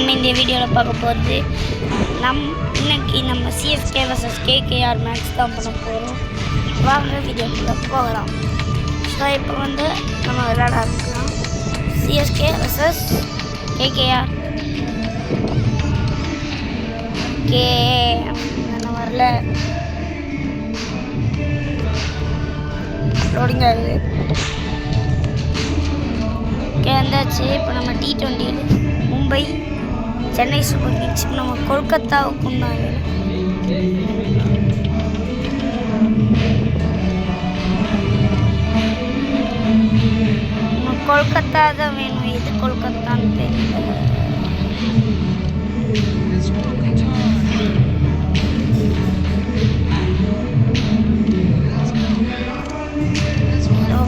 இந்த வீடியோவில் பார்க்க போகிறது இன்னைக்கு நம்ம சிஎஸ்கே vs கேகேஆர் மேட்ச் தான் பண்ண போகிறோம். வாங்க வீடியோக்குள்ளே போகலாம். ஸோ இப்போ நம்ம விளையாட ஆரம்பிக்கலாம். CSK vs KKR. நான் வரல, லோடிங் ஆகுது. வந்தாச்சு. இப்போ நம்ம T20 Mumbai Chennai super Kings நம்ம கொல்கத்தாவுக்கு முன்னாங்க. நம்ம கொல்கத்தா தான் வேணும். எது கொல்கத்தான்னு தெரியல.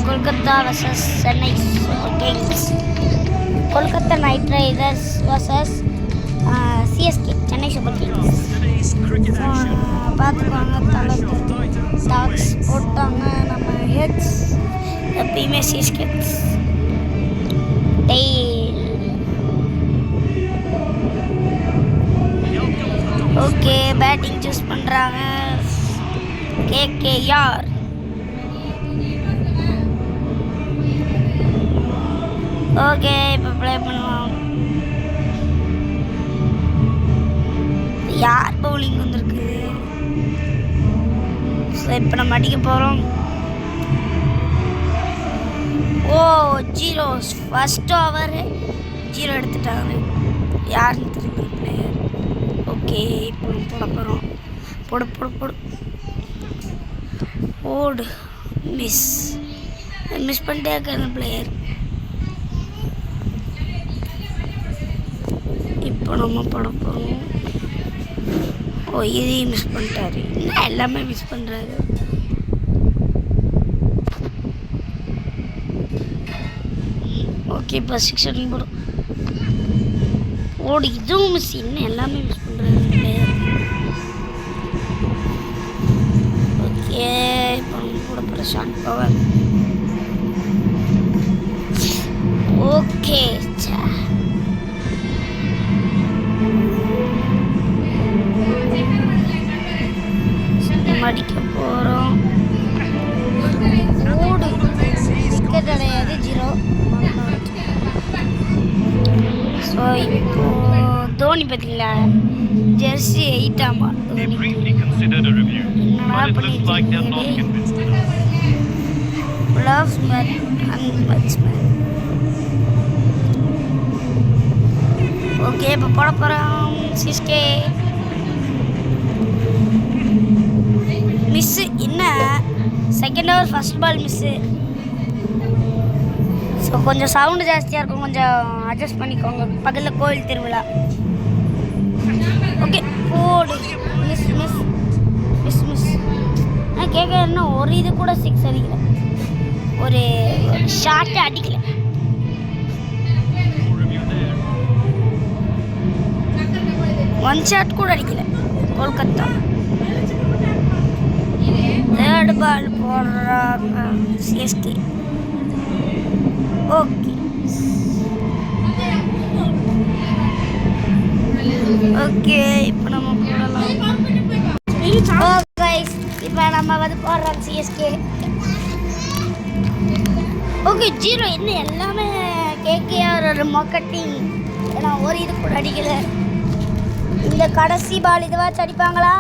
Kolkata versus Chennai super Kings. Kolkata night Riders versus CSK Chennai super Kings. பார்த்துக்கோங்க, தலை டாக்ஸ் போட்டாங்க. நம்ம ஹெட்ஸ் எப்பயுமே CSK tail. Okay, batting choose பண்ணுறாங்க கேகேஆர். ஓகே, இப்போ ப்ளே பண்ணுவோம். யார் பவுலிங் வந்துருக்கு? ஸோ இப்போ நம்ம அடிக்க போகிறோம். ஓ 0 ஃபர்ஸ்ட் ஓவர் 0 எடுத்துட்டாங்க. யாருன்னு தெரியல பிளேயர். ஓகே, இப்போ போட போகிறோம். போடு போடு போடு ஓடு. மிஸ் பண்ணிட்டே இருக்க பிளேயர். இப்போ நம்ம போட போகிறோம். ஓ, இதையும் மிஸ் பண்ணிட்டாரு. இன்னும் எல்லாமே மிஸ் பண்ணுறாரு. ஓகே, இப்போ 6 ரன் போடும். ஓடு, இதுவும் மிஸ். இன்னும் எல்லாமே மிஸ் பண்ணுறாரு. ஓகே, இப்போ நம்ம போட போகிற ஷார்ட் பவர். ஓகே, அடிக்க போகிறோம். ஓடு, விக்கெட் அடையாது. 0. ஸோ இப்போ தோனி பார்த்தீங்களா, ஜெர்சி 8 ஆமா. என்னடா பண்ணிட்டு ஓகே, இப்போ போட போகிறோம் சிஎஸ்கே. மிஸ்ஸு. என்ன second over first ball miss. So கொஞ்சம் சவுண்டு ஜாஸ்தியாக இருக்கும், கொஞ்சம் அட்ஜஸ்ட் பண்ணிக்கோங்க. பக்கத்தில் கோயில் திருவிழா. ஓகே, போடு. Miss miss miss miss. நான் கேட்குறேன்னா ஒரு இது கூட 6 அடிக்கல, ஒரு ஷார்ட்டை அடிக்கல. ஒன் ஷாட் கூட அடிக்கல கொல்கத்தா. தேர்ட் பால் போடுறாங்க சிஎஸ்கே. ஓகே ஓகே, இப்போ நம்ம போடலாம். இப்போ நம்ம போடுறோம் சிஎஸ்கே. ஓகே, 0. இன்னும் எல்லாமே கேகேஆர் மார்க்கெட்டிங். ஏன்னா ஒரு இது கூட அடிக்கல. இந்த கடைசி பால் இதுவாச்சும் அடிப்பாங்களா?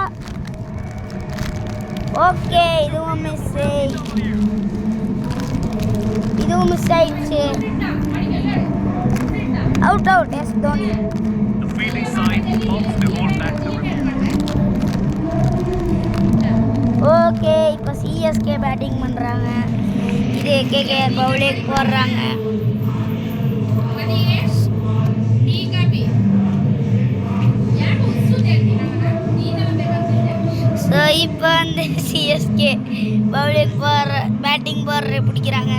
ஓகே, இதுவும் மிஸ் ஆயிடுச்சு. அவுட். எஸ் தோனி. ஓகே, இப்போ சிஎஸ்கே பேட்டிங் பண்ணுறாங்க. இது கேகேஆர் பவுலிங் போடுறாங்க. ஸோ இப்போ சிஎஸ்கே பவுலிங் பேட்டிங் போடுற பிடிக்கிறாங்க.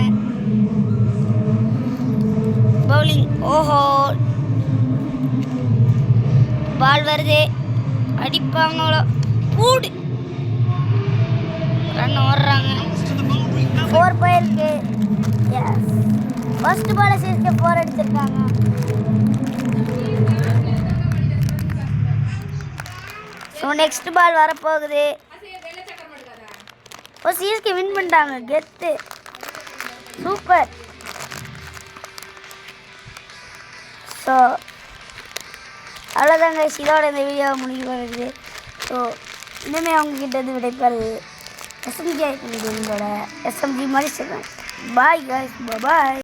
பவுலிங். ஓஹோ, பால் வருது. அடிப்பாங்களோ? கூடு. ரன் ஓடுறாங்க. 4 போயிருக்கு. எஸ், ஃபர்ஸ்ட் பால் சிஎஸ்கே 4 அடிச்சிருக்காங்க. ஸோ நெக்ஸ்ட் பால் வரப்போகுது. ஓ சிஎஸ்கே வின் பண்ணிட்டாங்க, கெத்து, சூப்பர். ஸோ அவ்வளோதாங்க, இதோட இந்த வீடியோ முடிக்க வருது. ஸோ இனிமேல் அவங்கக்கிட்ட இருந்து விடைபெறுது எஸ்எம்ஜி ஆகிட்டு எஸ்எம்ஜி மாதிரி சொல்லுவேன். பாய் காய்ஸ், பாய்.